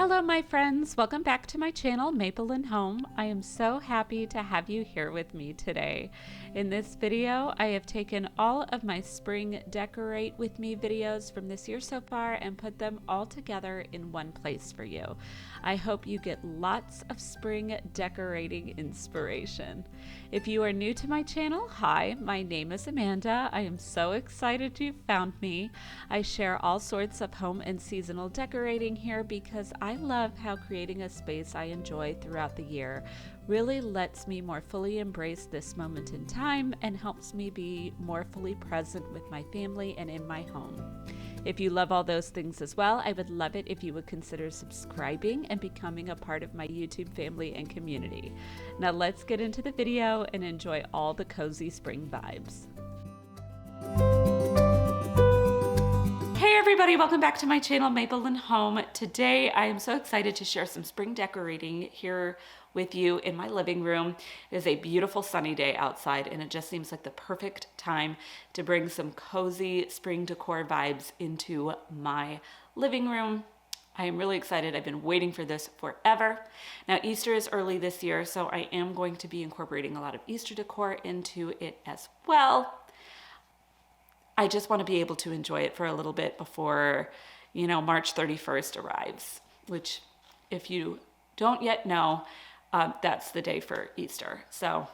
Hello my friends, welcome back to my channel Maple and Home. I am so happy to have you here with me today. In this video, I have taken all of my spring decorate with me videos from this year so far and put them all together in one place for you. I hope you get lots of spring decorating inspiration. If you are new to my channel, hi, my name is Amanda. I am so excited you found me. I share all sorts of home and seasonal decorating here because I love how creating a space I enjoy throughout the year really lets me more fully embrace this moment in time and helps me be more fully present with my family and in my home. If you love all those things as well, I would love it if you would consider subscribing and becoming a part of my YouTube family and community. Now let's get into the video and enjoy all the cozy spring vibes. Hey everybody, welcome back to my channel Maple and Home. Today I am so excited to share some spring decorating here with you in my living room. It is a beautiful sunny day outside and it just seems like the perfect time to bring some cozy spring decor vibes into my living room. I am really excited. I've been waiting for this forever. Now Easter is early this year, so I am going to be incorporating a lot of Easter decor into it as well. I just want to be able to enjoy it for a little bit before, March 31st arrives, which if you don't yet know, that's the day for Easter. So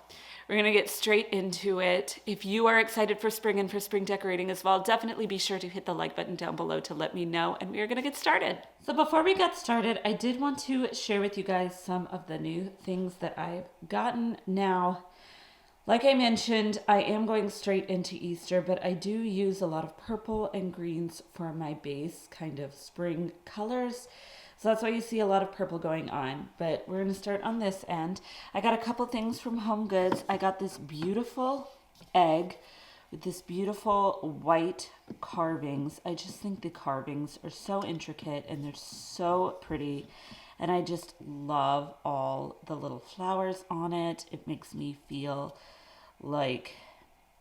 we're going to get straight into it. If you are excited for spring and for spring decorating as well, definitely be sure to hit the like button down below to let me know, and we are going to get started. So before we get started, I did want to share with you guys some of the new things that I've gotten now. Like I mentioned, I am going straight into Easter, but I do use a lot of purple and greens for my base kind of spring colors. So that's why you see a lot of purple going on, but we're gonna start on this end. I got a couple things from Home Goods. I got this beautiful egg with this beautiful white carvings. I just think the carvings are so intricate and they're so pretty. And I just love all the little flowers on it. It makes me feel like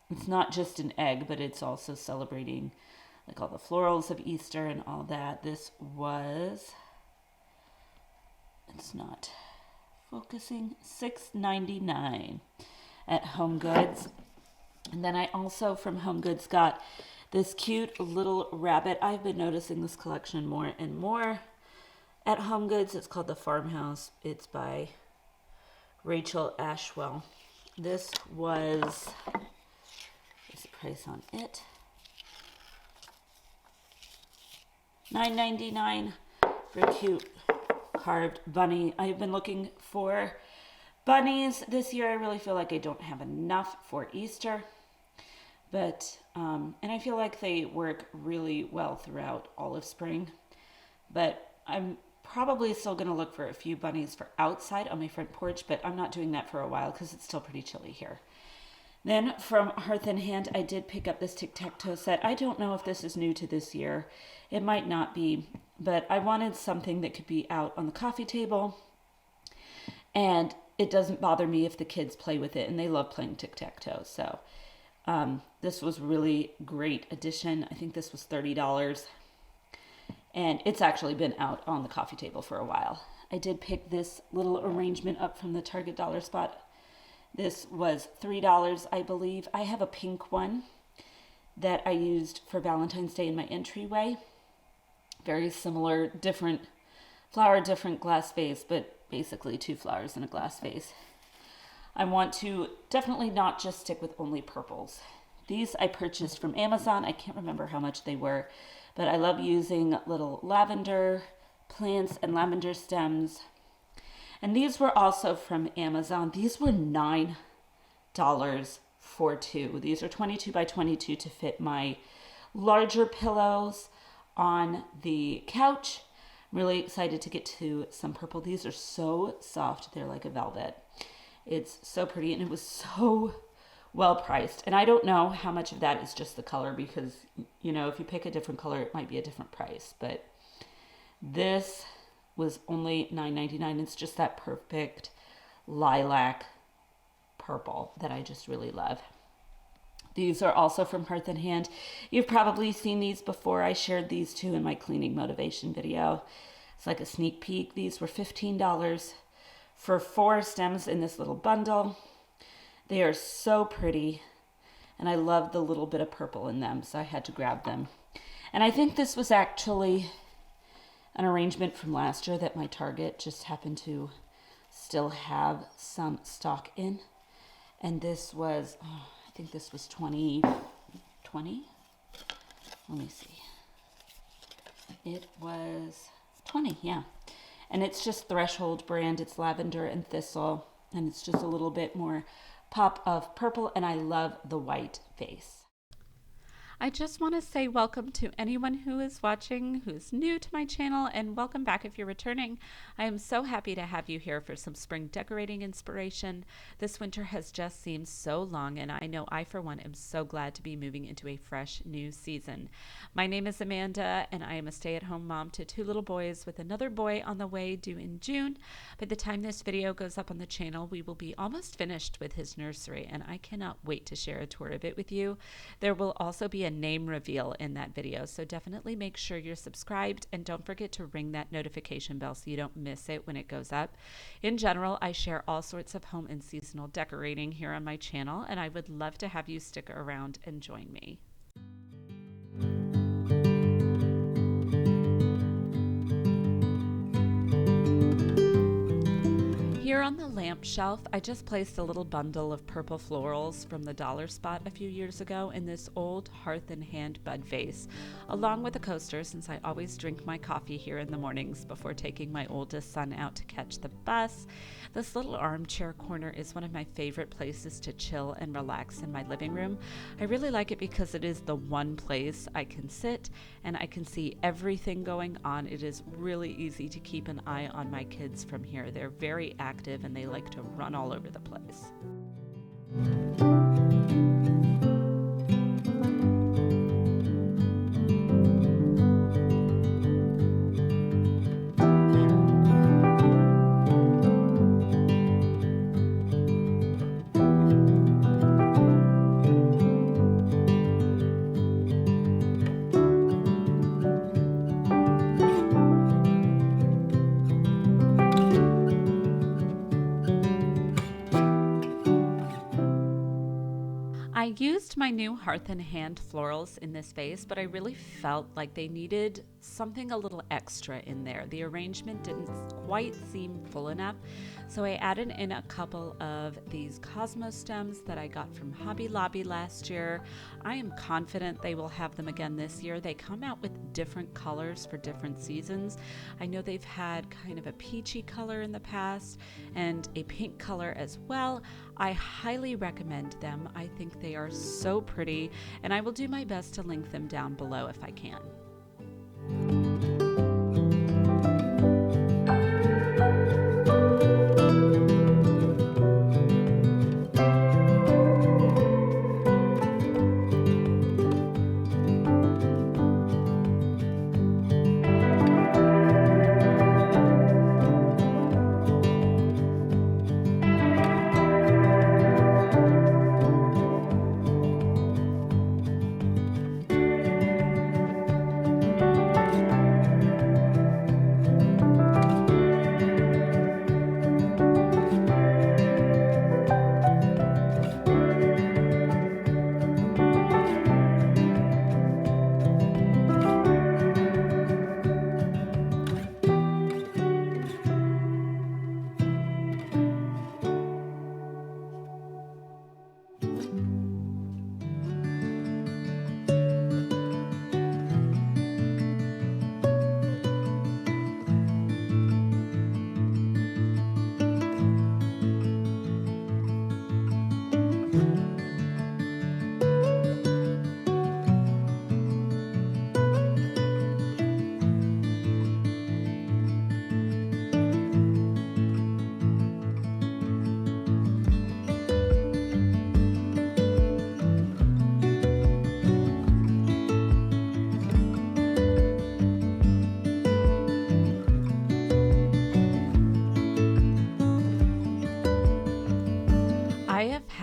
it's not just an egg, but it's also celebrating like all the florals of Easter and all that. This was, it's not focusing, $6.99 at Home Goods. And then I also from Home Goods got this cute little rabbit. I've been noticing this collection more and more at Home Goods. It's called the Farmhouse. It's by Rachel Ashwell. This was, what's the price on it? $9.99 for a cute carved bunny. I've been looking for bunnies this year. I really feel like I don't have enough for Easter, but and I feel like they work really well throughout all of spring, but I'm probably still going to look for a few bunnies for outside on my front porch, but I'm not doing that for a while because it's still pretty chilly here. Then from Hearth and Hand, I did pick up this tic-tac-toe set. I don't know if this is new to this year. It might not be, but I wanted something that could be out on the coffee table, and it doesn't bother me if the kids play with it, and they love playing tic-tac-toe. So this was really great addition. I think this was $30. And it's actually been out on the coffee table for a while. I did pick this little arrangement up from the Target Dollar Spot. This was $3, I believe. I have a pink one that I used for Valentine's Day in my entryway. Very similar, different flower, different glass vase, but basically two flowers in a glass vase. I want to definitely not just stick with only purples. These I purchased from Amazon. I can't remember how much they were, but I love using little lavender plants and lavender stems. And these were also from Amazon. These were $9 for two. These are 22 by 22 to fit my larger pillows on the couch. I'm really excited to get to some purple. These are so soft. They're like a velvet. It's so pretty, and it was so well priced. And I don't know how much of that is just the color because, if you pick a different color, it might be a different price. But this was only $9.99. It's just that perfect lilac purple that I just really love. These are also from Hearth and Hand. You've probably seen these before. I shared these two in my cleaning motivation video. It's like a sneak peek. These were $15 for 4 stems in this little bundle. They are so pretty, and I love the little bit of purple in them, so I had to grab them. And I think this was actually an arrangement from last year that my Target just happened to still have some stock in. And this was, I think this was 2020. Let me see. It was 20, yeah. And it's just Threshold brand. It's lavender and thistle, and it's just a little bit more pop of purple, and I love the white vase. I just want to say welcome to anyone who is watching, who's new to my channel, and welcome back if you're returning. I am so happy to have you here for some spring decorating inspiration. This winter has just seemed so long, and I know I, for one, am so glad to be moving into a fresh new season. My name is Amanda, and I am a stay-at-home mom to 2 little boys with another boy on the way due in June. By the time this video goes up on the channel, we will be almost finished with his nursery, and I cannot wait to share a tour of it with you. There will also be a name reveal in that video, so definitely make sure you're subscribed and don't forget to ring that notification bell so you don't miss it when it goes up. In general, I share all sorts of home and seasonal decorating here on my channel, and I would love to have you stick around and join me. Here on the lamp shelf, I just placed a little bundle of purple florals from the dollar spot a few years ago in this old Hearth and Hand bud vase, along with a coaster, since I always drink my coffee here in the mornings before taking my oldest son out to catch the bus. This little armchair corner is one of my favorite places to chill and relax in my living room. I really like it because it is the one place I can sit and I can see everything going on. It is really easy to keep an eye on my kids from here. They're very active and they like to run all over the place. I used my new Hearth and Hand florals in this vase, but I really felt like they needed something a little extra in there. The arrangement didn't quite seem full enough, so I added in a couple of these Cosmo stems that I got from Hobby Lobby last year. I am confident they will have them again this year. They come out with different colors for different seasons. I know they've had kind of a peachy color in the past and a pink color as well. I highly recommend them. I think they are so pretty, and I will do my best to link them down below if I can.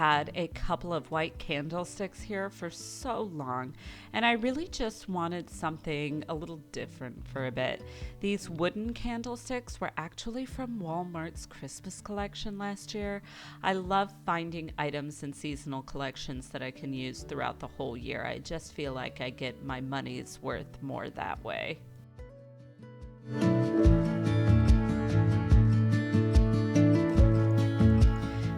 had a couple of white candlesticks here for so long, and I really just wanted something a little different for a bit. These wooden candlesticks were actually from Walmart's Christmas collection last year. I love finding items in seasonal collections that I can use throughout the whole year. I just feel like I get my money's worth more that way.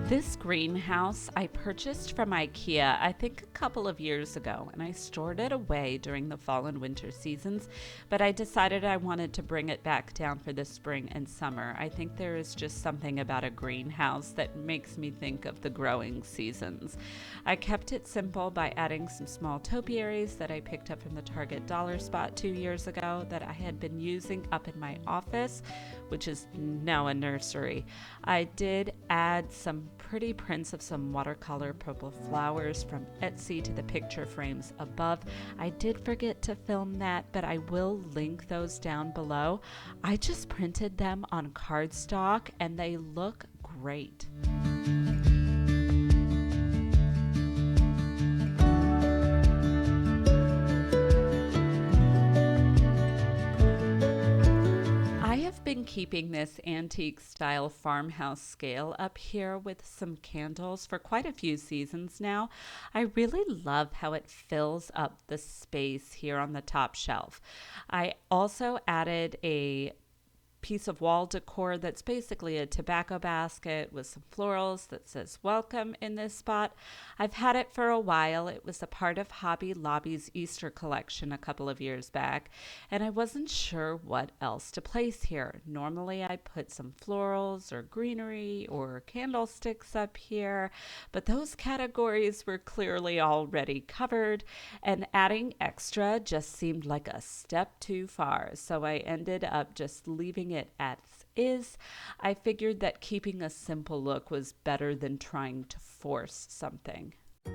This greenhouse I purchased from IKEA I think a couple of years ago, and I stored it away during the fall and winter seasons, but I decided I wanted to bring it back down for the spring and summer. I think there is just something about a greenhouse that makes me think of the growing seasons. I kept it simple by adding some small topiaries that I picked up from the Target dollar spot 2 years ago that I had been using up in my office, which is now a nursery. I did add some pretty prints of some watercolor purple flowers from Etsy to the picture frames above. I did forget to film that, but I will link those down below. I just printed them on cardstock and they look great. Been keeping this antique style farmhouse scale up here with some candles for quite a few seasons now. I really love how it fills up the space here on the top shelf. I also added a piece of wall decor that's basically a tobacco basket with some florals that says welcome in this spot. I've had it for a while. It was a part of Hobby Lobby's Easter collection a couple of years back, and I wasn't sure what else to place here. Normally I put some florals or greenery or candlesticks up here, but those categories were clearly already covered, and adding extra just seemed like a step too far, so I ended up just leaving it as is. I figured that keeping a simple look was better than trying to force something. The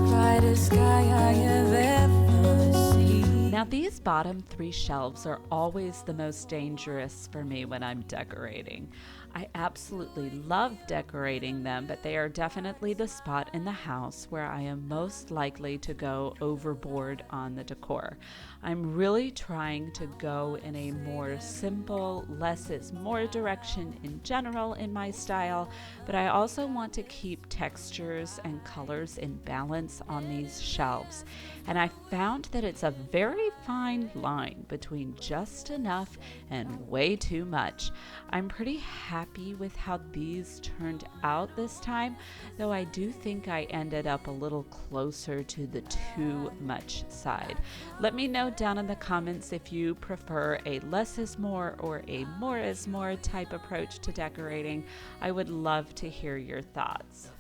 brightest sky I have ever seen. Now these bottom 3 shelves are always the most dangerous for me when I'm decorating. I absolutely love decorating them, but they are definitely the spot in the house where I am most likely to go overboard on the decor. I'm really trying to go in a more simple, less is more direction in general in my style, but I also want to keep textures and colors in balance on these shelves. And I found that it's a very fine line between just enough and way too much. I'm pretty happy with how these turned out this time, though I do think I ended up a little closer to the too much side. Let me know down in the comments if you prefer a less is more or a more is more type approach to decorating. I would love to hear your thoughts.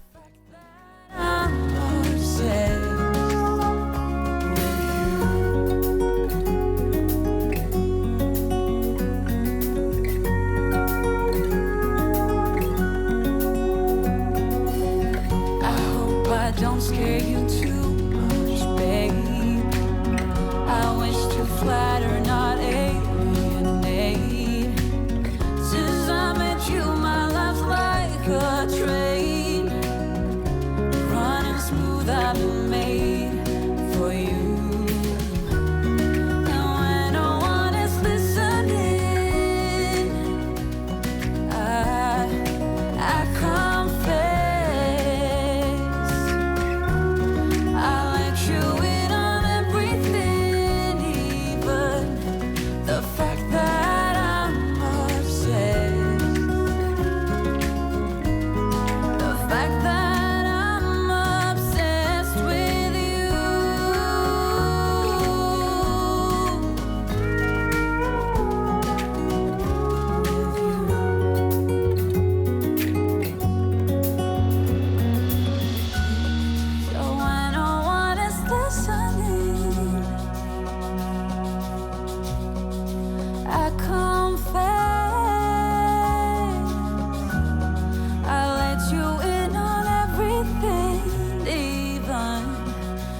Don't scare you too much, babe. I wish to flatter, not alienate. Since I met you, my life's like a train, running smooth. I've been made for you. And when no one is listening, I confess.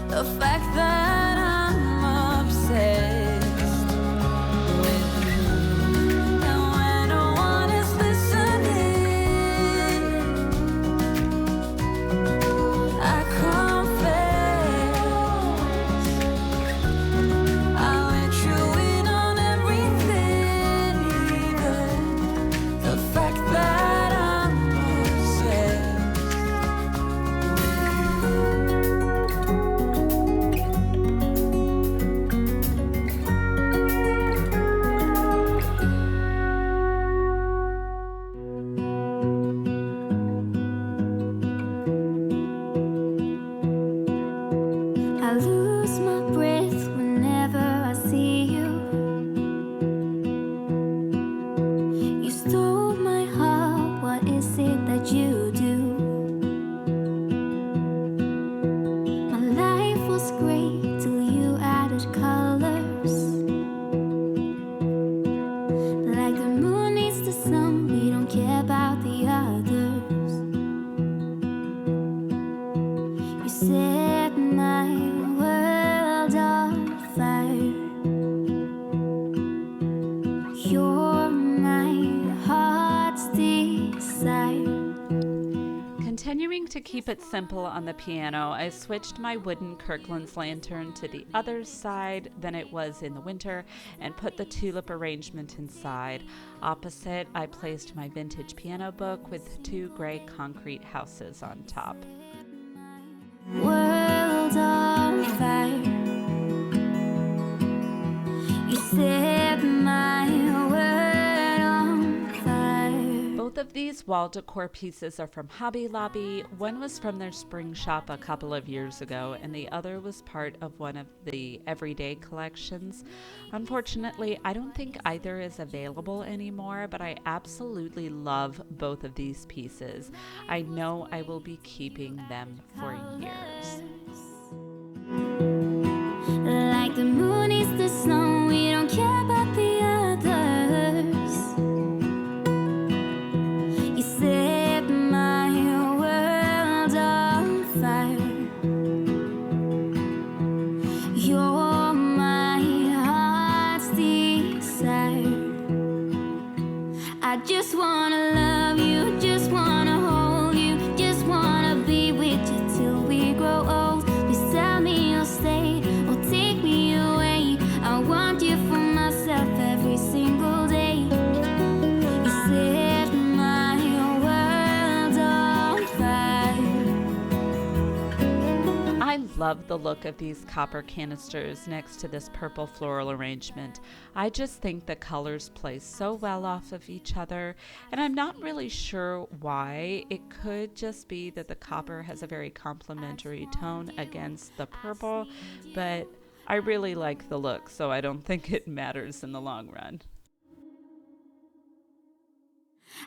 The fact that I'm obsessed Continuing to keep it simple on the piano, I switched my wooden Kirkland's lantern to the other side than it was in the winter and put the tulip arrangement inside. Opposite, I placed my vintage piano book with 2 gray concrete houses on top. World on fire. You set my world on fire. Both of these wall decor pieces are from Hobby Lobby. One was from their spring shop a couple of years ago, and the other was part of one of the everyday collections. Unfortunately, I don't think either is available anymore, but I absolutely love both of these pieces. I know I will be keeping them for years. Like the moon is the snow, we don't care about the others. You set my world on fire. You're my heart's desire. I just wanna love you, just wanna hold you, just wanna be with you till we grow old. Please tell me you'll stay or take me away. I want you for myself every single day. You set my world on fire. I love the look of these copper canisters next to this purple floral arrangement. I just think the colors play so well off of each other, and I'm not really sure why. It could just be that the copper has a very complementary tone against the purple, but I really like the look, so I don't think it matters in the long run.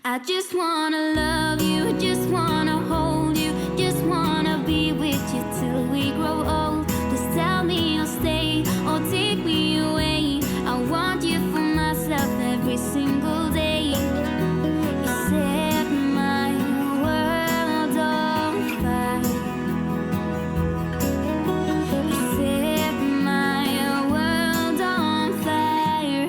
I just wanna love you, just wanna hold you, just wanna be with you till we grow old. Please tell me you'll stay or take me away. I want you for myself every single day. You set my world on fire. You set my world on fire.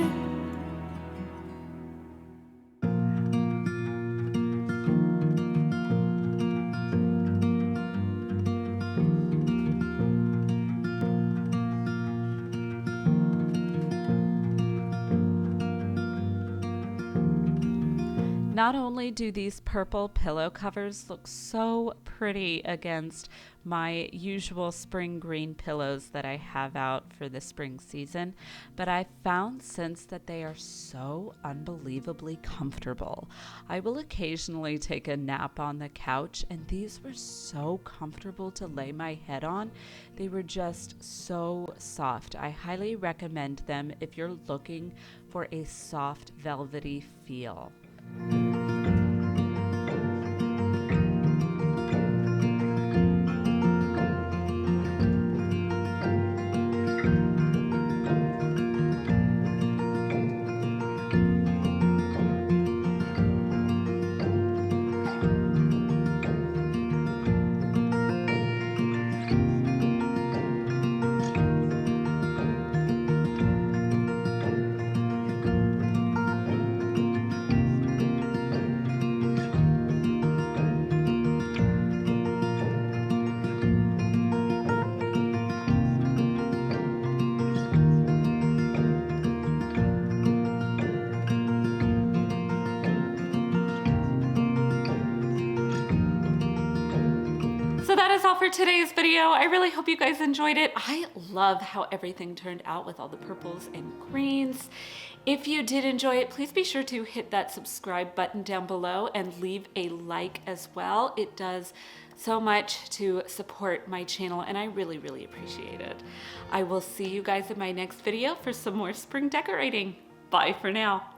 Not only do these purple pillow covers look so pretty against my usual spring green pillows that I have out for the spring season, but I've found since that they are so unbelievably comfortable. I will occasionally take a nap on the couch, and these were so comfortable to lay my head on. They were just so soft. I highly recommend them if you're looking for a soft, velvety feel. So that is all for today's video. I really hope you guys enjoyed it. I love how everything turned out with all the purples and greens. If you did enjoy it, please be sure to hit that subscribe button down below and leave a like as well. It does so much to support my channel, and I really, really appreciate it. I will see you guys in my next video for some more spring decorating. Bye for now.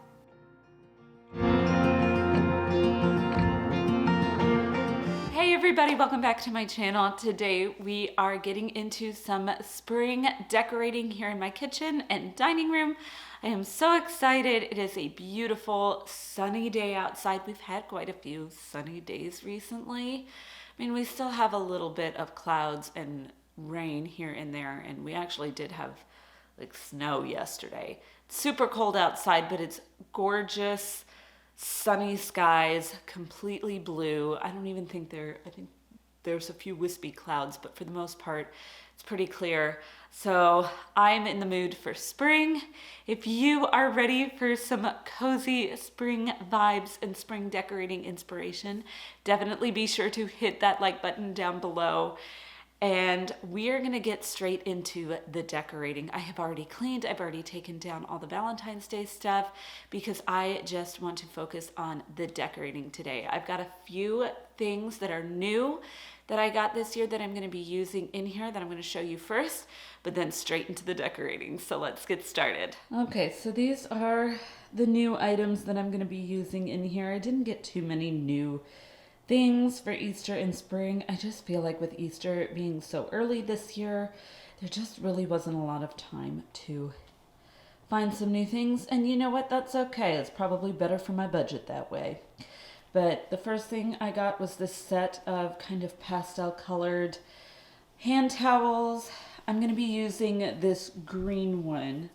Hey everybody, welcome back to my channel. Today we are getting into some spring decorating here in my kitchen and dining room. I am so excited. It is a beautiful sunny day outside. We've had quite a few sunny days recently. I mean, we still have a little bit of clouds and rain here and there, and we actually did have like snow yesterday. It's super cold outside, but it's gorgeous sunny skies, completely blue. I think there's a few wispy clouds, but for the most part, it's pretty clear. So I'm in the mood for spring. If you are ready for some cozy spring vibes and spring decorating inspiration, definitely be sure to hit that like button down below. And we are going to get straight into the decorating. I have already cleaned. I've already taken down all the Valentine's Day stuff because I just want to focus on the decorating today. I've got a few things that are new that I got this year that I'm going to be using in here that I'm going to show you first, but then straight into the decorating. So let's get started. Okay, so these are the new items that I'm going to be using in here. I didn't get too many new things for Easter and spring. I just feel like with Easter being so early this year, there just really wasn't a lot of time to find some new things. And you know what? That's okay. It's probably better for my budget that way. But the first thing I got was this set of kind of pastel colored hand towels. I'm going to be using this green one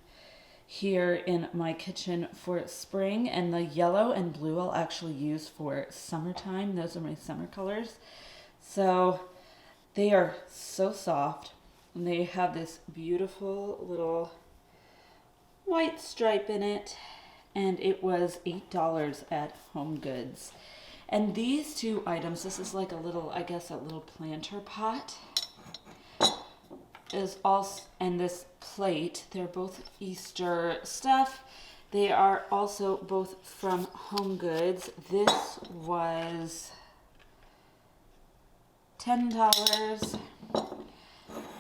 here in my kitchen for spring, and the yellow and blue I'll actually use for summertime. Those are my summer colors. So they are so soft, and they have this beautiful little white stripe in it, and it was $8 at Home Goods. And these two items, this is like a little, I guess, a little planter pot, is also, and this plate, they're both Easter stuff. They are also both from Home Goods. This was $10.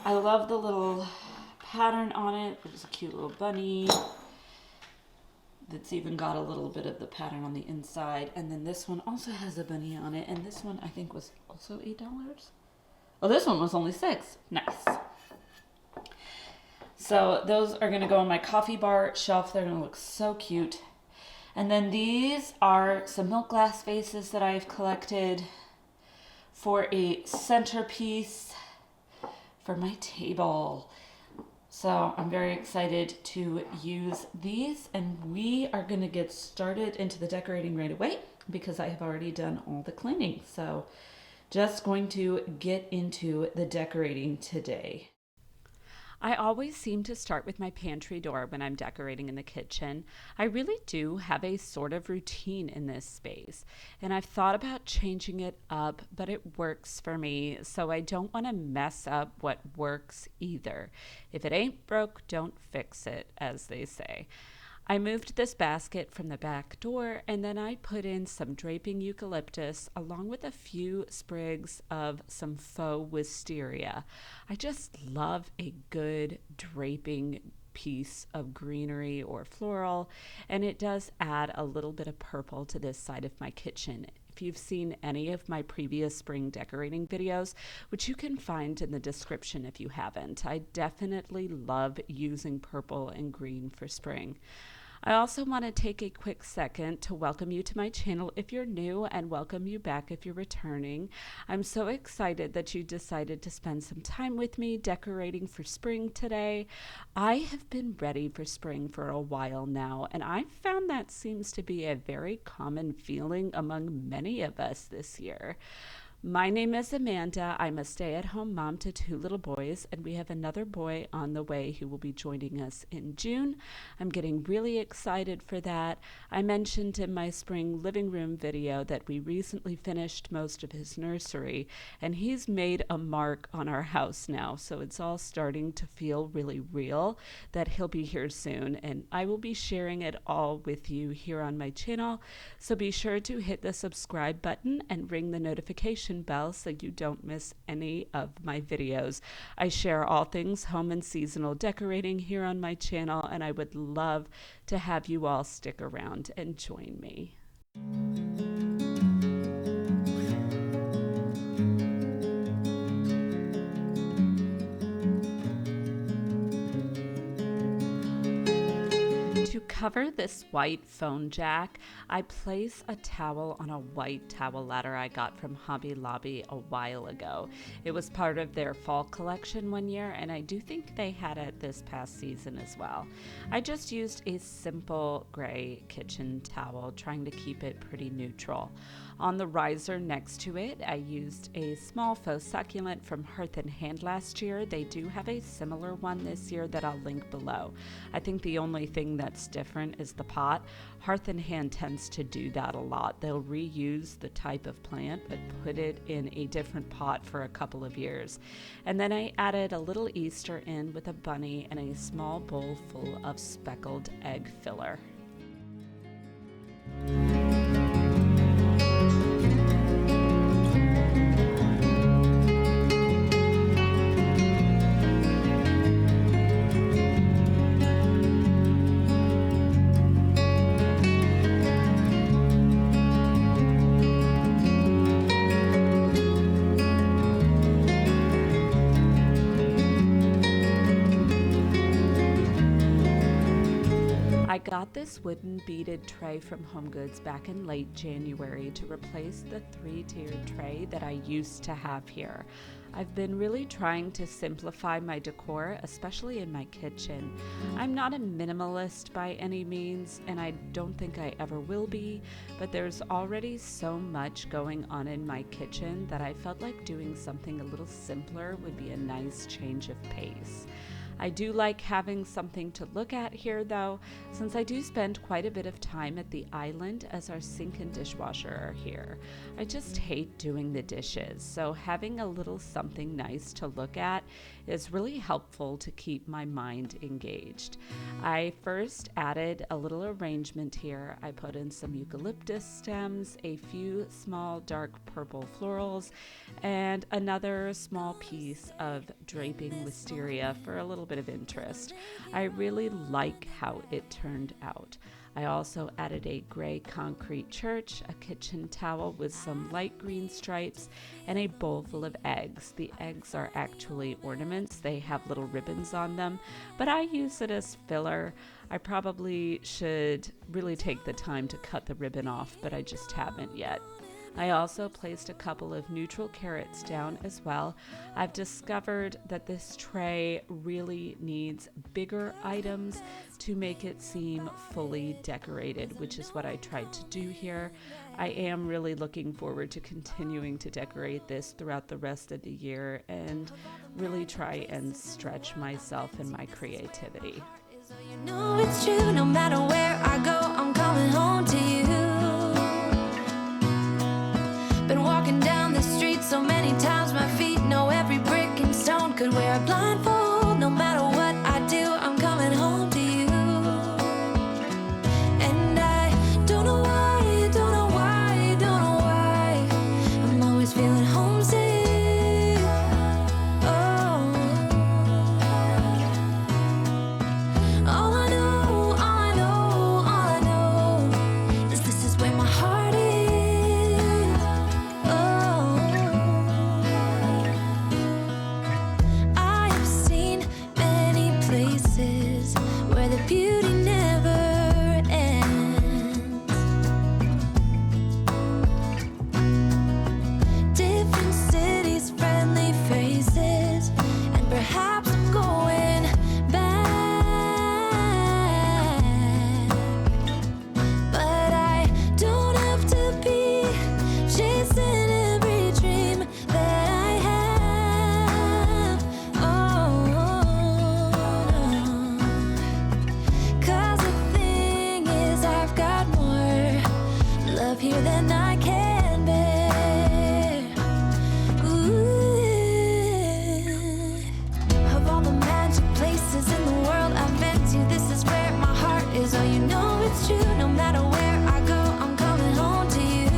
I love the little pattern on it. There's a cute little bunny that's even got a little bit of the pattern on the inside. And then this one also has a bunny on it. And this one I think was also $8. Oh, this one was only $6. Nice. So those are going to go on my coffee bar shelf. They're going to look so cute. And then these are some milk glass vases that I've collected for a centerpiece for my table. So I'm very excited to use these, and we are going to get started into the decorating right away because I have already done all the cleaning. So just going to get into the decorating today. I always seem to start with my pantry door when I'm decorating in the kitchen. I really do have a sort of routine in this space, and I've thought about changing it up, but it works for me, so I don't want to mess up what works either. If it ain't broke, don't fix it, as they say. I moved this basket from the back door, and then I put in some draping eucalyptus along with a few sprigs of some faux wisteria. I just love a good draping piece of greenery or floral, and it does add a little bit of purple to this side of my kitchen. If you've seen any of my previous spring decorating videos, which you can find in the description if you haven't, I definitely love using purple and green for spring. I also want to take a quick second to welcome you to my channel if you're new, and welcome you back if you're returning. I'm so excited that you decided to spend some time with me decorating for spring today. I have been ready for spring for a while now, and I've found that seems to be a very common feeling among many of us this year. My name is Amanda. I'm a stay-at-home mom to 2 little boys, and we have another boy on the way who will be joining us in June. I'm getting really excited for that. I mentioned in my spring living room video that we recently finished most of his nursery, and he's made a mark on our house now, so it's all starting to feel really real that he'll be here soon, and I will be sharing it all with you here on my channel, so be sure to hit the subscribe button and ring the notification bell so you don't miss any of my videos. I share all things home and seasonal decorating here on my channel, and I would love to have you all stick around and join me. To cover this white phone jack, I place a towel on a white towel ladder I got from Hobby Lobby a while ago. It was part of their fall collection one year, and I do think they had it this past season as well. I just used a simple gray kitchen towel, trying to keep it pretty neutral. On the riser next to it, I used a small faux succulent from Hearth and Hand last year. They do have a similar one this year that I'll link below. I think the only thing that's different is the pot. Hearth and Hand tends to do that a lot. They'll reuse the type of plant but put it in a different pot for a couple of years. And then I added a little Easter in with a bunny and a small bowl full of speckled egg filler. I got this wooden beaded tray from HomeGoods back in late January to replace the 3-tiered tray that I used to have here. I've been really trying to simplify my decor, especially in my kitchen. I'm not a minimalist by any means, and I don't think I ever will be, but there's already so much going on in my kitchen that I felt like doing something a little simpler would be a nice change of pace. I do like having something to look at here though, since I do spend quite a bit of time at the island as our sink and dishwasher are here. I just hate doing the dishes, so having a little something nice to look at is really helpful to keep my mind engaged. I first added a little arrangement here. I put in some eucalyptus stems, a few small dark purple florals, and another small piece of draping wisteria for a little bit of interest. I really like how it turned out. I also added a gray concrete church, a kitchen towel with some light green stripes, and a bowl full of eggs. The eggs are actually ornaments. They have little ribbons on them, but I use it as filler. I probably should really take the time to cut the ribbon off, but I just haven't yet. I also placed a couple of neutral carrots down as well. I've discovered that this tray really needs bigger items to make it seem fully decorated, which is what I tried to do here. I am really looking forward to continuing to decorate this throughout the rest of the year and really try and stretch myself and my creativity. You know it's true, no matter where I go, I'm coming home to you. Been walking down the street so many times, my feet know every brick and stone. Could wear a blindfold, no matter what I do, I'm coming home to you. And I don't know why, don't know why, don't know why, I'm always feeling homesick. Oh, all I know, all I know, all I know is this is where my heart is. Beauty never ends. Different cities, friendly faces, and perhaps I'm going back. But I don't have to be chasing every dream that I have. Oh, no. 'Cause the thing is, I've got more love here than I can bear. Ooh. Of all the magic places in the world I've been to, this is where my heart is. Oh, you know it's true, no matter where I go, I'm coming home to you.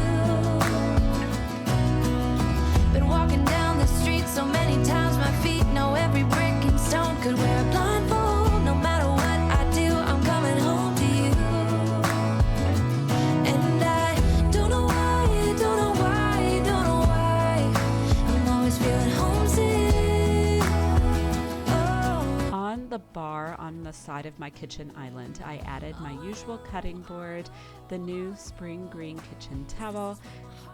Been walking down the street so many times, my feet know every brick and stone. Could wear a blindfold, no matter what I do, I'm coming home to you. And I don't know why. side of my kitchen island. I added my usual cutting board, the new spring green kitchen towel,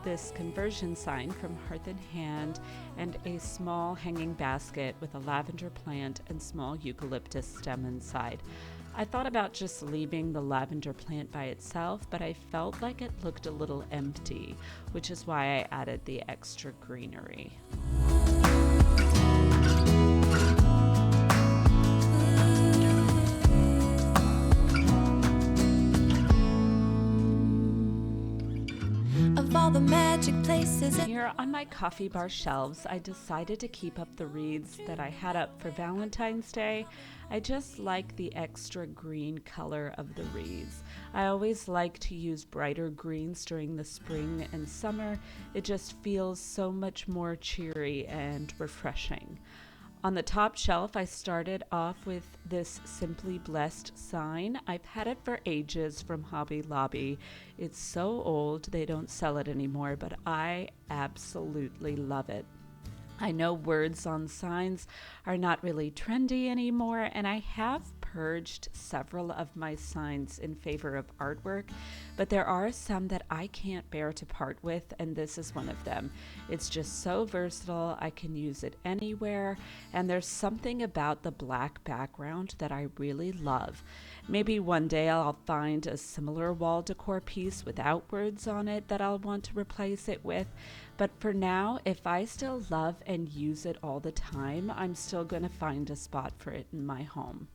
this conversion sign from Hearth and Hand, and a small hanging basket with a lavender plant and small eucalyptus stem inside. I thought about just leaving the lavender plant by itself, but I felt like it looked a little empty, which is why I added the extra greenery. Of all the magic places. Here on my coffee bar shelves, I decided to keep up the wreaths that I had up for Valentine's Day. I just like the extra green color of the wreaths. I always like to use brighter greens during the spring and summer. It just feels so much more cheery and refreshing. On the top shelf, I started off with this Simply Blessed sign. I've had it for ages from Hobby Lobby. It's so old, they don't sell it anymore, but I absolutely love it. I know words on signs are not really trendy anymore, and I have purged several of my signs in favor of artwork, but there are some that I can't bear to part with, and this is one of them. It's just so versatile, I can use it anywhere, and there's something about the black background that I really love. Maybe one day I'll find a similar wall decor piece without words on it that I'll want to replace it with, but for now, if I still love and use it all the time, I'm still going to find a spot for it in my home.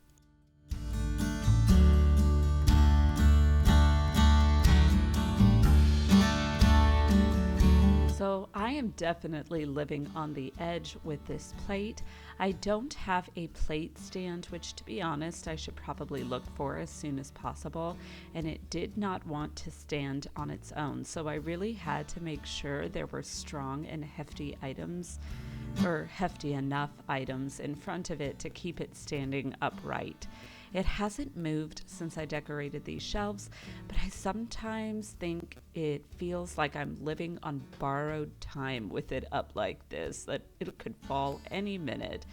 So I am definitely living on the edge with this plate. I don't have a plate stand, which to be honest, I should probably look for as soon as possible. And it did not want to stand on its own. So I really had to make sure there were strong and hefty items, or hefty enough items in front of it to keep it standing upright. It hasn't moved since I decorated these shelves, but I sometimes think it feels like I'm living on borrowed time with it up like this, that it could fall any minute.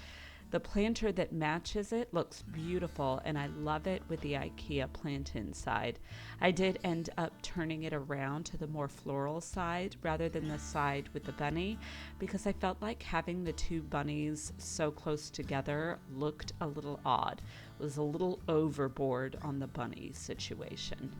The planter that matches it looks beautiful, and I love it with the IKEA plant inside. I did end up turning it around to the more floral side rather than the side with the bunny, because I felt like having the two bunnies so close together looked a little odd. It was a little overboard on the bunny situation.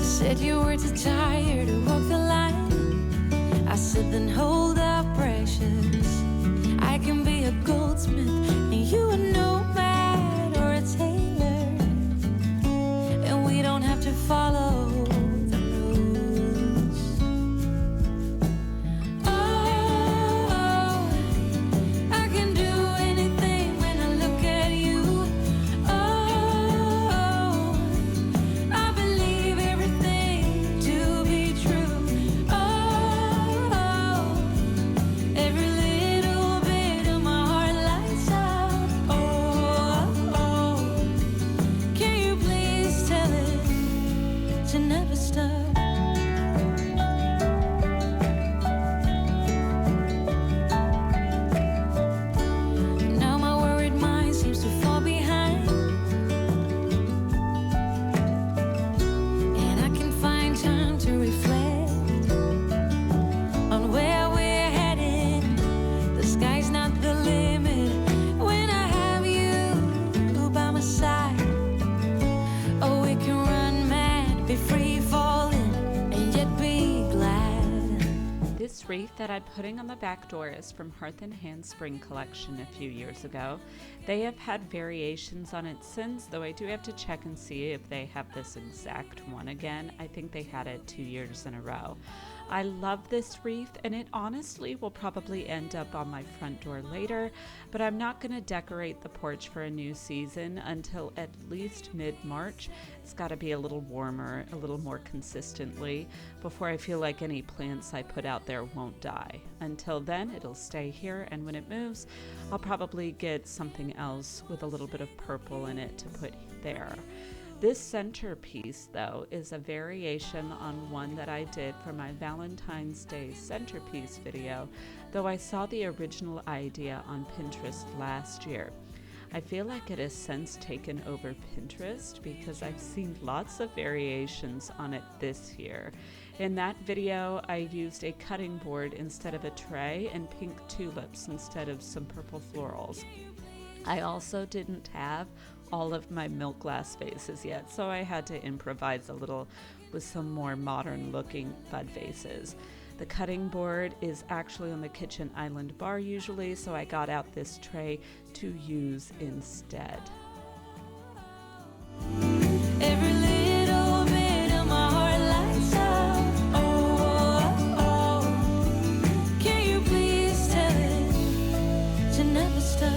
Said you were too tired to walk the line. I said then hold up, precious. I can be a goldsmith and you a nomad or a tailor, and we don't have to follow the rules. Oh, I can do anything when I look at you. Oh, I believe everything to be true. Oh, every little bit of my heart lights up. Oh, can you please tell it to never stop? Now my worried mind seems to fall behind, and I can find time to reflect on where we're headed. The sky's not the limit when I have you by my side. Oh, we can run mad, be free falling, and yet be glad. This wreath that I'm putting on the back door is from Hearth and Hand Spring Collection a few years ago. They have had variations on it since, though I do have to check and see if they have this exact one again. I think they had it 2 years in a row. I love this wreath, and it honestly will probably end up on my front door later, but I'm not going to decorate the porch for a new season until at least mid-March. It's got to be a little warmer, a little more consistently, before I feel like any plants I put out there won't die. Until then, it'll stay here, and when it moves, I'll probably get something else with a little bit of purple in it to put there. This centerpiece, though, is a variation on one that I did for my Valentine's Day centerpiece video, though I saw the original idea on Pinterest last year. I feel like it has since taken over Pinterest because I've seen lots of variations on it this year. In that video, I used a cutting board instead of a tray and pink tulips instead of some purple florals. I also didn't have all of my milk glass vases yet, so I had to improvise a little with some more modern looking bud vases. The cutting board is actually on the kitchen island bar usually, so I got out this tray to use instead. Every little bit of my heart lights up. Oh, oh, oh. Can you please tell it to never stop?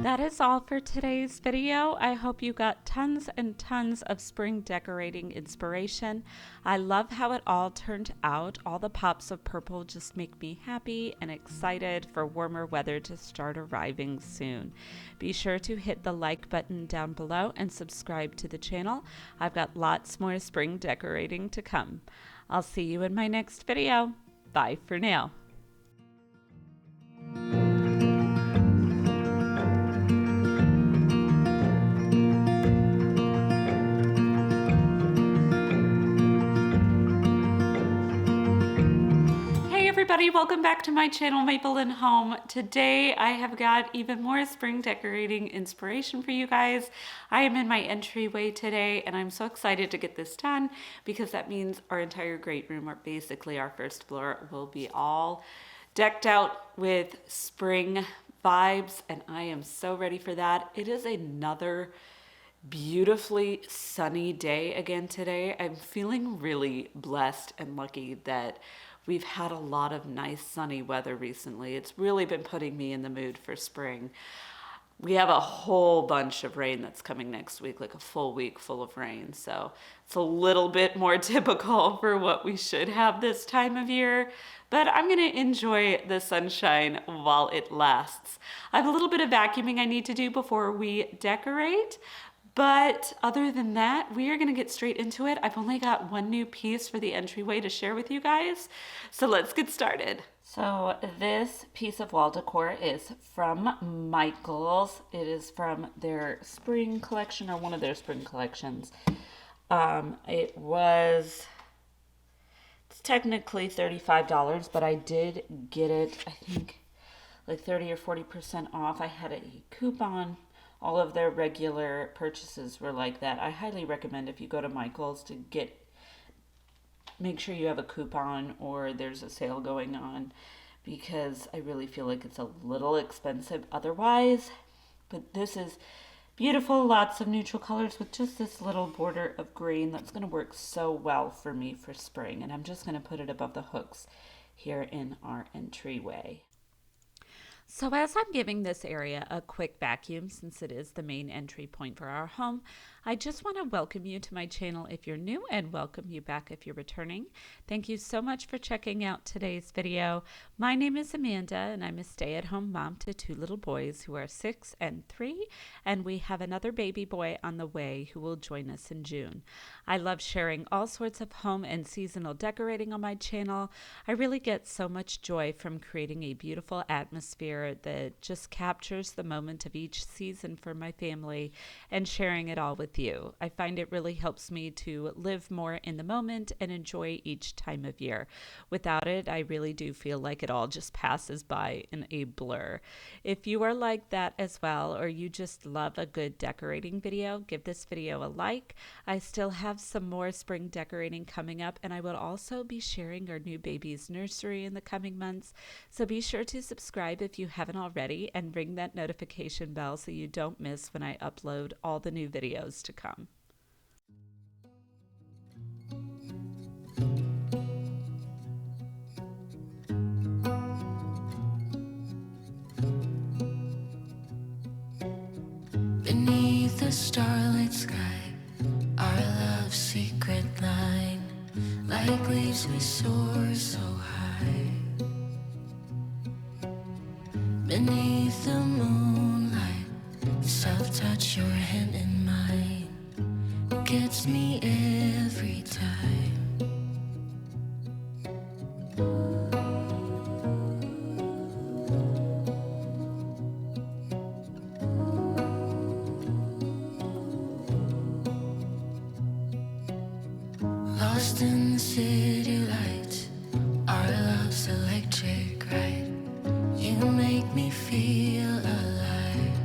That is all for today's video. I hope you got tons and tons of spring decorating inspiration. I love how it all turned out. All the pops of purple just make me happy and excited for warmer weather to start arriving soon. Be sure to hit the like button down below and subscribe to the channel. I've got lots more spring decorating to come. I'll see you in my next video. Bye for now. Everybody, welcome back to my channel, Maple and Home. Today I have got even more spring decorating inspiration for you guys. I am in my entryway today and I'm so excited to get this done because that means our entire great room, or basically our first floor, will be all decked out with spring vibes, and I am so ready for that. It is another beautifully sunny day again today. I'm feeling really blessed and lucky that we've had a lot of nice sunny weather recently. It's really been putting me in the mood for spring. We have a whole bunch of rain that's coming next week, like a full week full of rain. So it's a little bit more typical for what we should have this time of year. But I'm going to enjoy the sunshine while it lasts. I have a little bit of vacuuming I need to do before we decorate. But other than that, we are going to get straight into it. I've only got one new piece for the entryway to share with you guys. So let's get started. So this piece of wall decor is from Michaels. It is from their spring collection, or one of their spring collections. It's technically $35, but I did get it, I think, like 30 or 40% off. I had a coupon. All of their regular purchases were like that. I highly recommend, if you go to Michael's, to make sure you have a coupon or there's a sale going on, because I really feel like it's a little expensive otherwise. But this is beautiful, lots of neutral colors with just this little border of green that's going to work so well for me for spring. And I'm just going to put it above the hooks here in our entryway. So as I'm giving this area a quick vacuum, since it is the main entry point for our home, I just want to welcome you to my channel if you're new, and welcome you back if you're returning. Thank you so much for checking out today's video. My name is Amanda, and I'm a stay-at-home mom to two little boys who are 6 and 3, and we have another baby boy on the way who will join us in June. I love sharing all sorts of home and seasonal decorating on my channel. I really get so much joy from creating a beautiful atmosphere that just captures the moment of each season for my family and sharing it all with with you. I find it really helps me to live more in the moment and enjoy each time of year. Without it, I really do feel like it all just passes by in a blur. If you are like that as well, or you just love a good decorating video, give this video a like. I still have some more spring decorating coming up, and I will also be sharing our new baby's nursery in the coming months. So be sure to subscribe if you haven't already, and ring that notification bell so you don't miss when I upload all the new videos to come. Beneath the starlit sky, our love's secret line, like leaves we soar so high. Beneath the moonlight, soft touch your hand in mine, gets me every time. Lost in the city lights, our love's electric ride. You make me feel alive.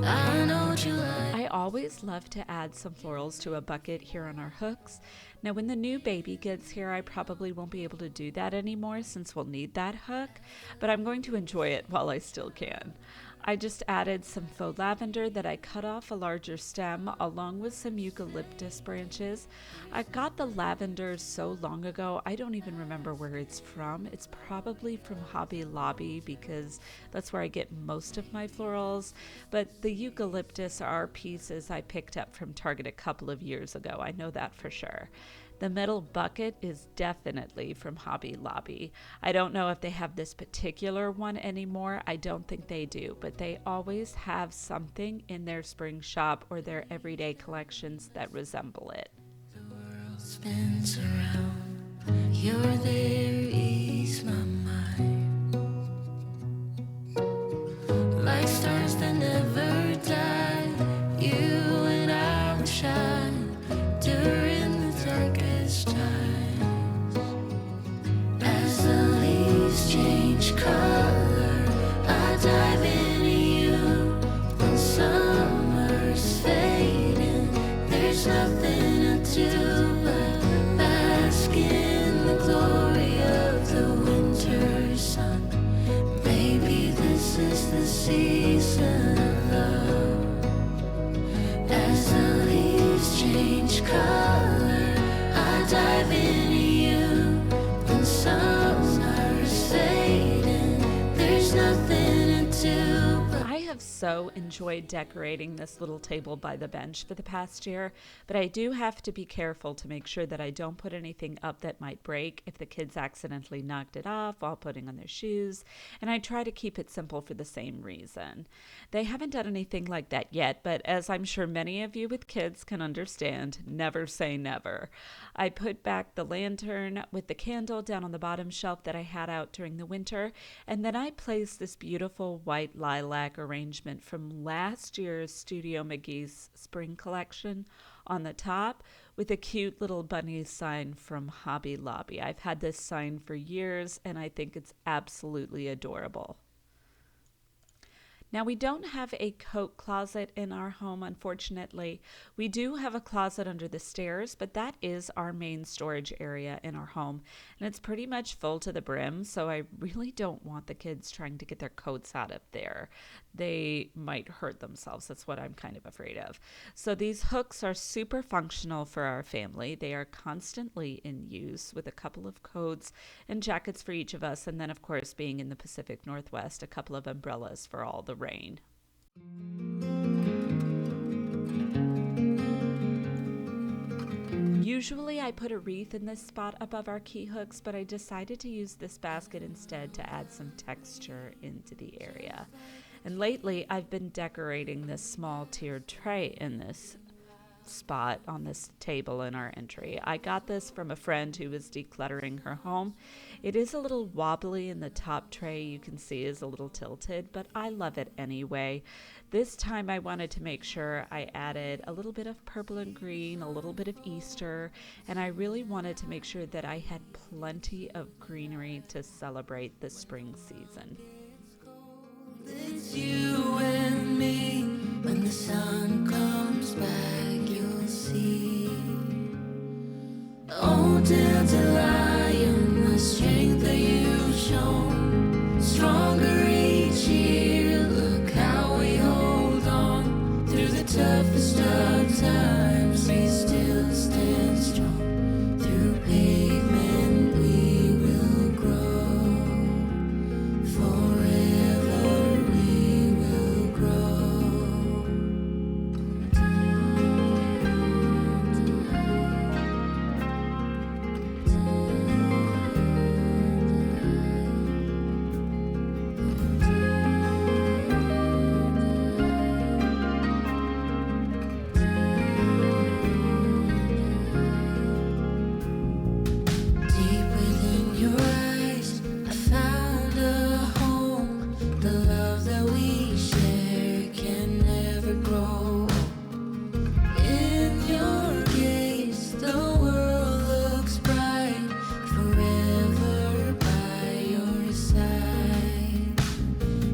I know what you like. I always love to add some florals to a bucket here on our hooks. Now when the new baby gets here, I probably won't be able to do that anymore since we'll need that hook, but I'm going to enjoy it while I still can. I just added some faux lavender that I cut off a larger stem along with some eucalyptus branches. I got the lavender so long ago, I don't even remember where it's from. It's probably from Hobby Lobby because that's where I get most of my florals. But the eucalyptus are pieces I picked up from Target a couple of years ago. I know that for sure. The metal bucket is definitely from Hobby Lobby. I don't know if they have this particular one anymore. I don't think they do, but they always have something in their spring shop or their everyday collections that resemble it. The world spins around, you're there, ease my mind. Like stars that never die, you and I will shine during the darkest times. As the leaves change color, I dive into you. When summer's fading, there's nothing to do but bask in the glory of the winter sun. Maybe this is the season of love. As the leaves change color, I dive into you. When summer's fading, there's nothing to do but I have so enjoyed decorating this little table by the bench for the past year, but I do have to be careful to make sure that I don't put anything up that might break if the kids accidentally knocked it off while putting on their shoes, and I try to keep it simple for the same reason. They haven't done anything like that yet, but as I'm sure many of you with kids can understand, never say never. I put back the lantern with the candle down on the bottom shelf that I had out during the winter, and then I placed this beautiful white lilac arrangement from last year's Studio McGee's spring collection on the top with a cute little bunny sign from Hobby Lobby. I've had this sign for years and I think it's absolutely adorable. Now, we don't have a coat closet in our home, unfortunately. We do have a closet under the stairs, but that is our main storage area in our home, and it's pretty much full to the brim, so I really don't want the kids trying to get their coats out of there. They might hurt themselves. That's what I'm kind of afraid of. So these hooks are super functional for our family. They are constantly in use with a couple of coats and jackets for each of us, and then, of course, being in the Pacific Northwest, a couple of umbrellas for all the rain. Usually I put a wreath in this spot above our key hooks, but I decided to use this basket instead to add some texture into the area. And lately I've been decorating this small tiered tray in this spot on this table in our entry. I got this from a friend who was decluttering her home. It is a little wobbly, and the top tray you can see is a little tilted, but I love it anyway. This time I wanted to make sure I added a little bit of purple and green, a little bit of Easter, and I really wanted to make sure that I had plenty of greenery to celebrate the spring season. It's you and me. When the sun comes back, you'll see. Oh, dandelion, the strength that you've shown, stronger each year. Look how we hold on through the toughest of times. We still stand strong. Through pavement we will grow. Forever we will grow. Deep within your eyes, I found a home. The love that we share can never grow. In your gaze, the world looks bright. Forever by your side.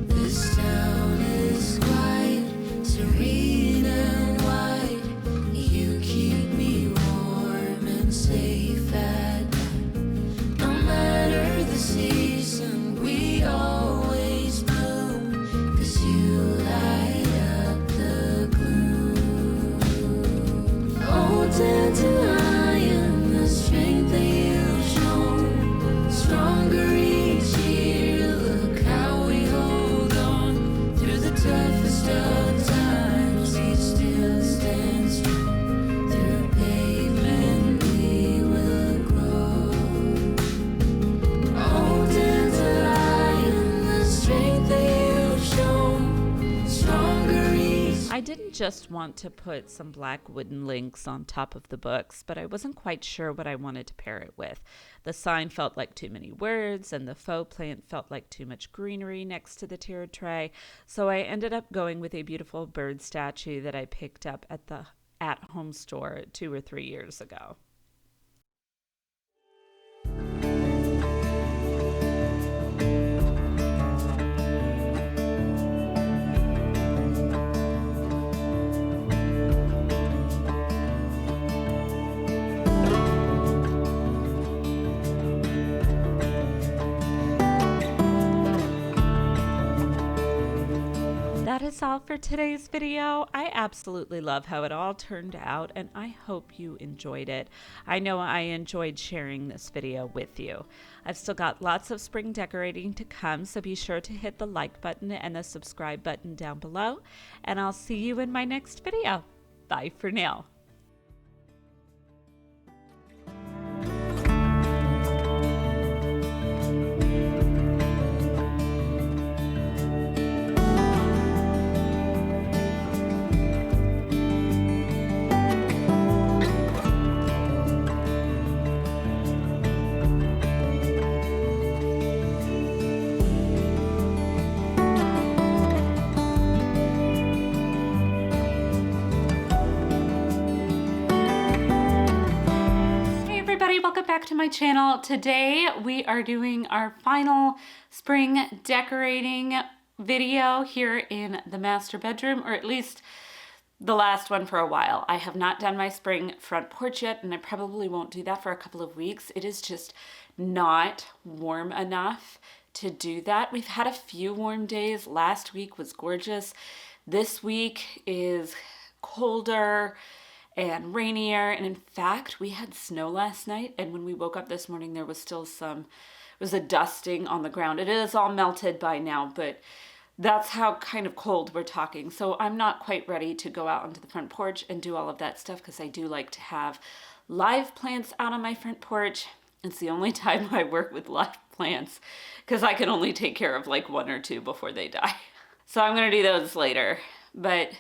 This town is quiet, serene and wide. You keep me warm and safe at night. No matter the season, we always bloom. 'Cause you light up the gloom. Oh, dandelion, the strength that you've shown, stronger each year. Look how we hold on through the toughest of times. We still stand strong. Through pavement we will grow. Oh, dandelion, the strength that you've shown, stronger each. I didn't just want to put some black wooden links on top of the books, but I wasn't quite sure what I wanted to pair it with. The sign felt like too many words, and the faux plant felt like too much greenery next to the tiered tray, so I ended up going with a beautiful bird statue that I picked up at the at-home store 2 or 3 years ago. That is all for today's video. I absolutely love how it all turned out, and I hope you enjoyed it. I know I enjoyed sharing this video with you. I've still got lots of spring decorating to come, so be sure to hit the like button and the subscribe button down below, and I'll see you in my next video. Bye for now. Welcome back to my channel. Today we are doing our final spring decorating video here in the master bedroom, or at least the last one for a while. I have not done my spring front porch yet, and I probably won't do that for a couple of weeks. It is just not warm enough to do that. We've had a few warm days. Last week was gorgeous. This week is colder and rainier, and in fact we had snow last night, and when we woke up this morning there was still some, it was a dusting on the ground. It is all melted by now, but that's how kind of cold we're talking. So I'm not quite ready to go out onto the front porch and do all of that stuff, because I do like to have live plants out on my front porch. It's the only time I work with live plants, because I can only take care of like 1 or 2 before they die. So I'm gonna do those later, but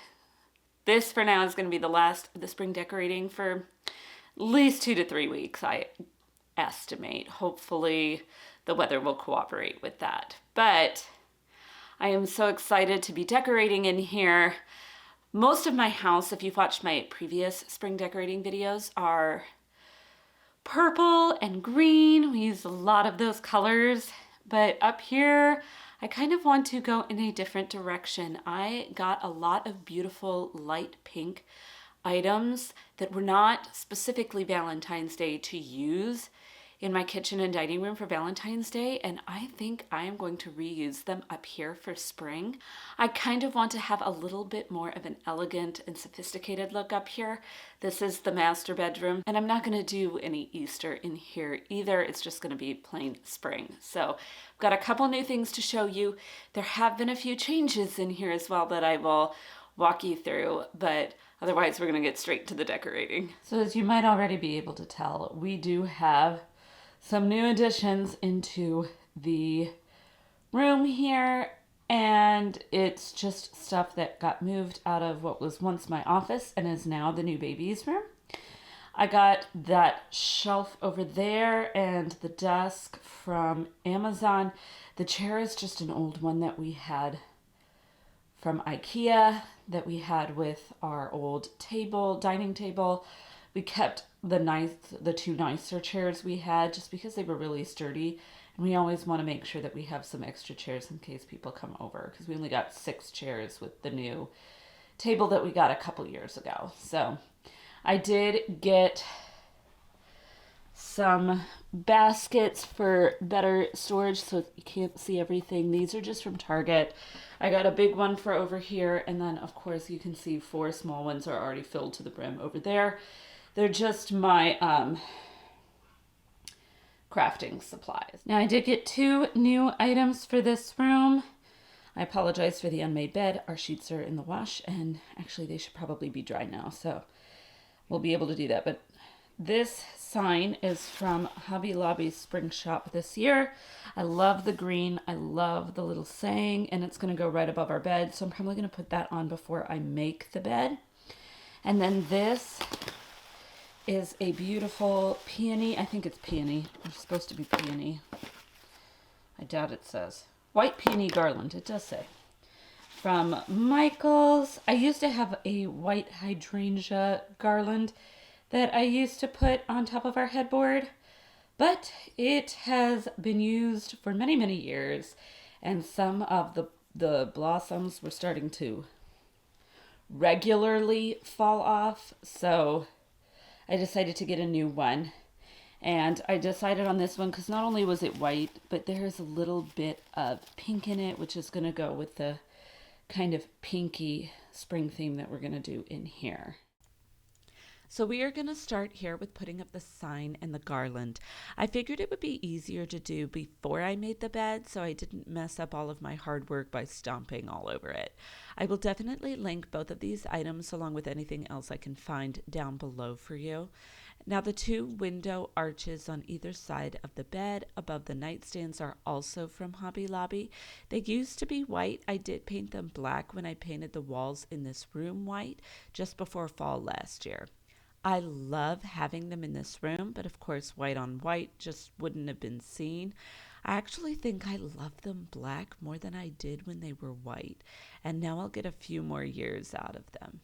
this for now is going to be the last of the spring decorating for at least 2 to 3 weeks, I estimate. Hopefully the weather will cooperate with that. But I am so excited to be decorating in here. Most of my house, if you've watched my previous spring decorating videos, are purple and green. We use a lot of those colors, but up here I kind of want to go in a different direction. I got a lot of beautiful light pink items that were not specifically Valentine's Day to use in my kitchen and dining room for Valentine's Day, and I think I am going to reuse them up here for spring. I kind of want to have a little bit more of an elegant and sophisticated look up here. This is the master bedroom, and I'm not going to do any Easter in here either. It's just going to be plain spring. So I've got a couple new things to show you. There have been a few changes in here as well that I will walk you through, but otherwise we're going to get straight to the decorating. So as you might already be able to tell, we do have some new additions into the room here, and it's just stuff that got moved out of what was once my office and is now the new baby's room. I got that shelf over there and the desk from Amazon. The chair is just an old one that we had from IKEA that we had with our old dining table. We kept the two nicer chairs we had just because they were really sturdy, and we always want to make sure that we have some extra chairs in case people come over, because we only got 6 chairs with the new table that we got a couple years ago. So I did get some baskets for better storage so you can't see everything. These are just from Target. I got a big one for over here, and then of course you can see 4 small ones are already filled to the brim over there. They're just my crafting supplies. Now I did get 2 new items for this room. I apologize for the unmade bed. Our sheets are in the wash, and actually they should probably be dry now, so we'll be able to do that. But this sign is from Hobby Lobby's spring shop this year. I love the green. I love the little saying, and it's going to go right above our bed, so I'm probably going to put that on before I make the bed. And then this is a beautiful peony. I think it's peony. It's supposed to be peony. I doubt it says. White peony garland. It does say. From Michael's. I used to have a white hydrangea garland that I used to put on top of our headboard, but it has been used for many, many years, and some of the blossoms were starting to regularly fall off, so I decided to get a new one. And I decided on this one because not only was it white, but there's a little bit of pink in it, which is going to go with the kind of pinky spring theme that we're going to do in here. So we are going to start here with putting up the sign and the garland. I figured it would be easier to do before I made the bed, so I didn't mess up all of my hard work by stomping all over it. I will definitely link both of these items along with anything else I can find down below for you. Now the 2 window arches on either side of the bed above the nightstands are also from Hobby Lobby. They used to be white. I did paint them black when I painted the walls in this room white just before fall last year. I love having them in this room, but of course white on white just wouldn't have been seen. I actually think I love them black more than I did when they were white, and now I'll get a few more years out of them.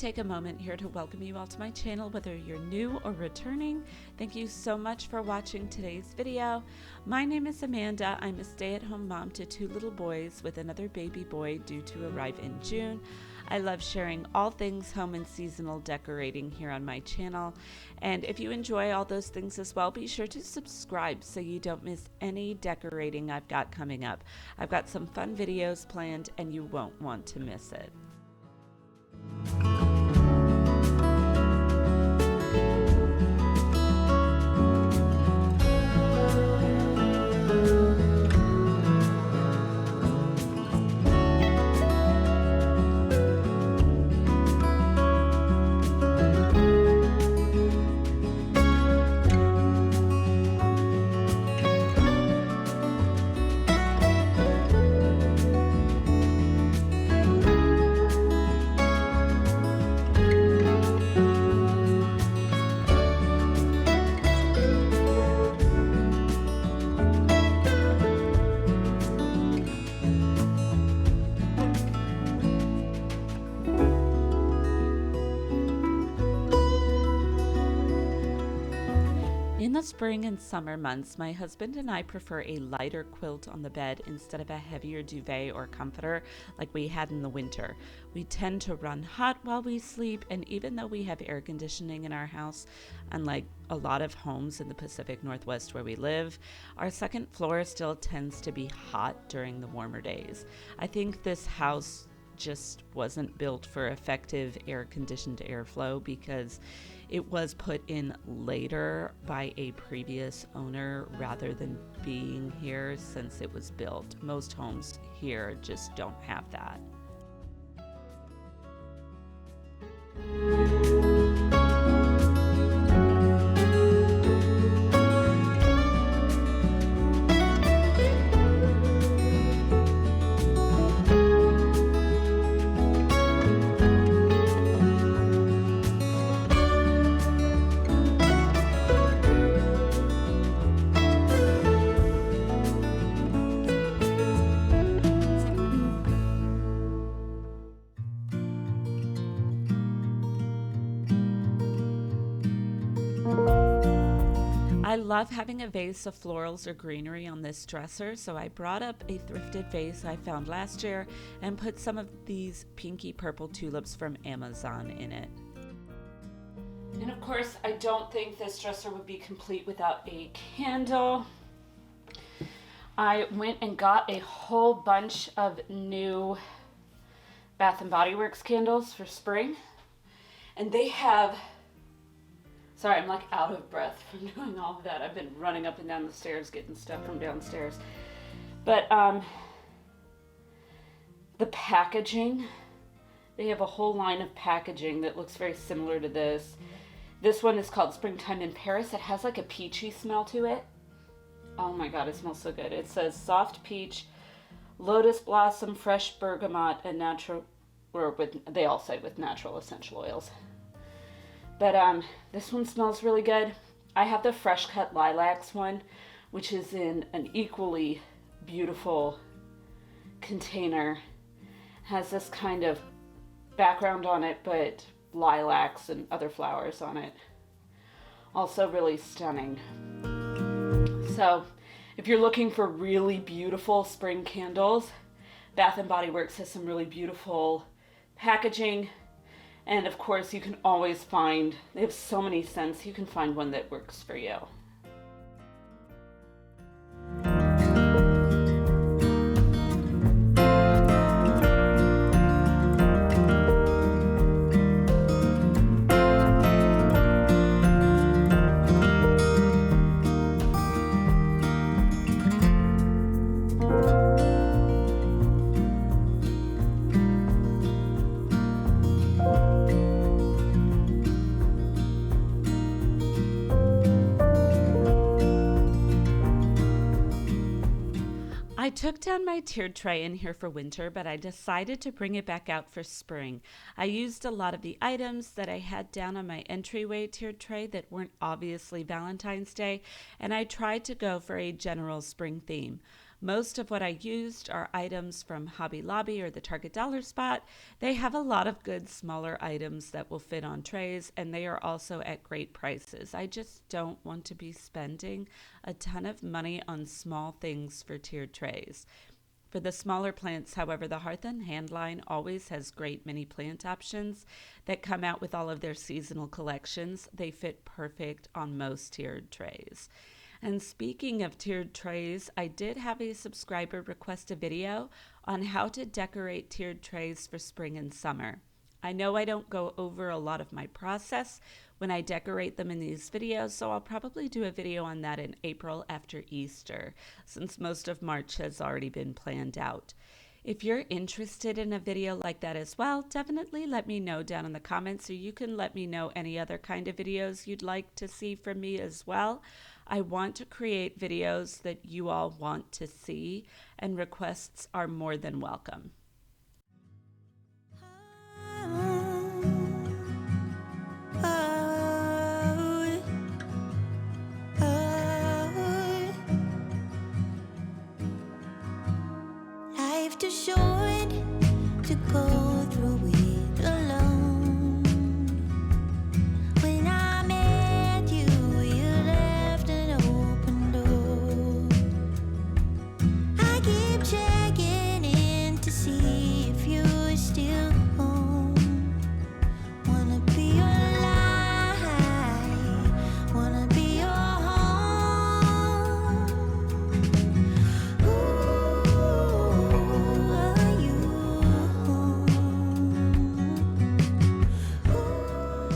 take a moment here to welcome you all to my channel, whether you're new or returning. Thank you so much for watching today's video. My name is Amanda. I'm a stay-at-home mom to 2 little boys with another baby boy due to arrive in June. I love sharing all things home and seasonal decorating here on my channel. And if you enjoy all those things as well, be sure to subscribe so you don't miss any decorating I've got coming up. I've got some fun videos planned and you won't want to miss it. In the spring and summer months, my husband and I prefer a lighter quilt on the bed instead of a heavier duvet or comforter like we had in the winter. We tend to run hot while we sleep, and even though we have air conditioning in our house, unlike a lot of homes in the Pacific Northwest where we live, our second floor still tends to be hot during the warmer days. I think this house just wasn't built for effective air-conditioned airflow because it was put in later by a previous owner rather than being here since it was built. Most homes here just don't have that. I love having a vase of florals or greenery on this dresser, so I brought up a thrifted vase I found last year and put some of these pinky purple tulips from Amazon in it. And of course, I don't think this dresser would be complete without a candle. I went and got a whole bunch of new Bath & Body Works candles for spring, and they have... Sorry, I'm like out of breath from doing all of that. I've been running up and down the stairs getting stuff from downstairs. But the packaging, they have a whole line of packaging that looks very similar to this. This one is called Springtime in Paris. It has like a peachy smell to it. Oh my God, it smells so good. It says soft peach, lotus blossom, fresh bergamot, and natural, or with, they all say with natural essential oils. But this one smells really good. I have the Fresh Cut Lilacs one, which is in an equally beautiful container. Has this kind of background on it, but lilacs and other flowers on it. Also really stunning. So if you're looking for really beautiful spring candles, Bath & Body Works has some really beautiful packaging. And of course, you can always find, they have so many scents, you can find one that works for you. I took down my tiered tray in here for winter, but I decided to bring it back out for spring. I used a lot of the items that I had down on my Entryway tiered tray that weren't obviously Valentine's Day, and I tried to go for a general spring theme. Most of what I used are items from Hobby Lobby or the Target Dollar Spot. They have a lot of good smaller items that will fit on trays, and they are also at great prices. I just don't want to be spending a ton of money on small things for tiered trays. For the smaller plants, however, the Hearth and Hand line always has great mini plant options that come out with all of their seasonal collections. They fit perfect on most tiered trays. And speaking of tiered trays, I did have a subscriber request a video on how to decorate tiered trays for spring and summer. I know I don't go over a lot of my process when I decorate them in these videos, so I'll probably do a video on that in April after Easter, since most of March has already been planned out. If you're interested in a video like that as well, definitely let me know down in the comments, or you can let me know any other kind of videos you'd like to see from me as well. I want to create videos that you all want to see, and requests are more than welcome. Life too short to go through it alone. When I met you, you left an open door. I keep checking in to see if you're still home. Wanna be your light, wanna be your home. Ooh, are you home?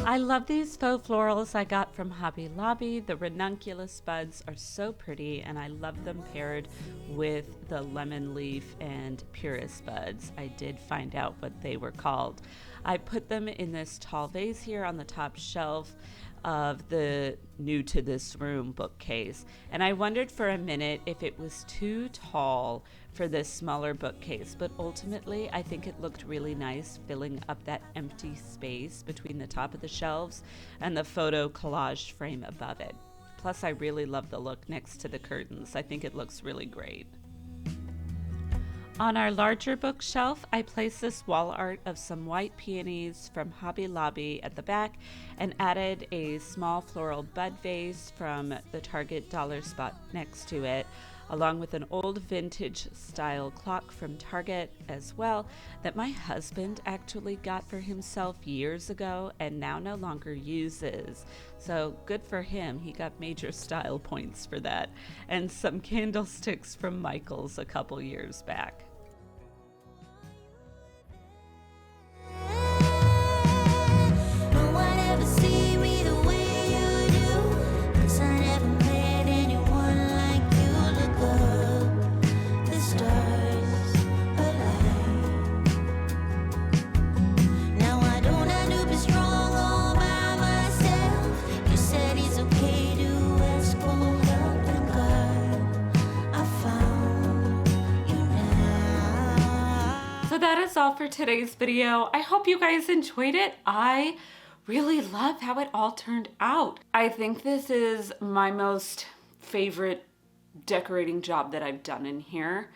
I love these faux florals I got from Hobby Lobby. The ranunculus buds are so pretty, and I love them paired with the lemon leaf and purist buds. I did find out what they were called. I put them in this tall vase here on the top shelf of the new to this room bookcase, and I wondered for a minute if it was too tall for this smaller bookcase, but ultimately I think it looked really nice filling up that empty space between the top of the shelves and the photo collage frame above it. Plus, I really love the look next to the curtains. I think it looks really great. On our larger bookshelf, I placed this wall art of some white peonies from Hobby Lobby at the back and added a small floral bud vase from the Target Dollar Spot next to it, along with an old vintage style clock from Target as well that my husband actually got for himself years ago and now no longer uses. So good for him, he got major style points for that. And some candlesticks from Michael's a couple years back. No one ever see me the way you do, 'cause I never met anyone like you. Look up, the stars align. Now I don't have to be strong all by myself. You said it's okay to ask for help, and God, I found you now. So that is all for today's video. I hope you guys enjoyed it. I really love how it all turned out. I think this is my most favorite decorating job that I've done in here.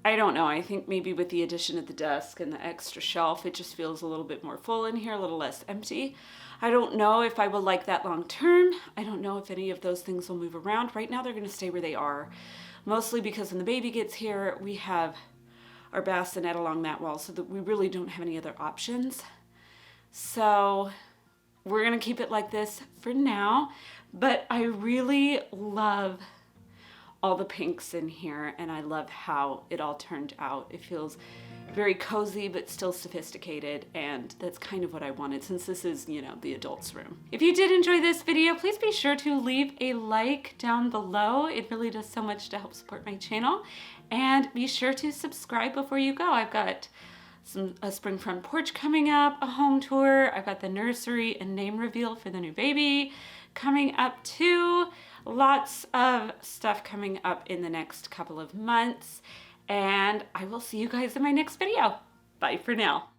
I don't know, I think maybe with the addition of the desk and the extra shelf, it just feels a little bit more full in here, a little less empty. I don't know if I will like that long term. I don't know if any of those things will move around. Right now they're gonna stay where they are, mostly because when the baby gets here, we have our bassinet along that wall, so that we really don't have any other options. So we're gonna keep it like this for now, but I really love all the pinks in here, and I love how it all turned out. It feels very cozy but still sophisticated, and that's kind of what I wanted, since this is, you know, the adults' room. If you did enjoy this video, please be sure to leave a like down below. It really does so much to help support my channel, and be sure to subscribe before you go. I've got a spring front porch coming up, a home tour. I've got the nursery and name reveal for the new baby coming up too. Lots of stuff coming up in the next couple of months, and I will see you guys in my next video. Bye for now.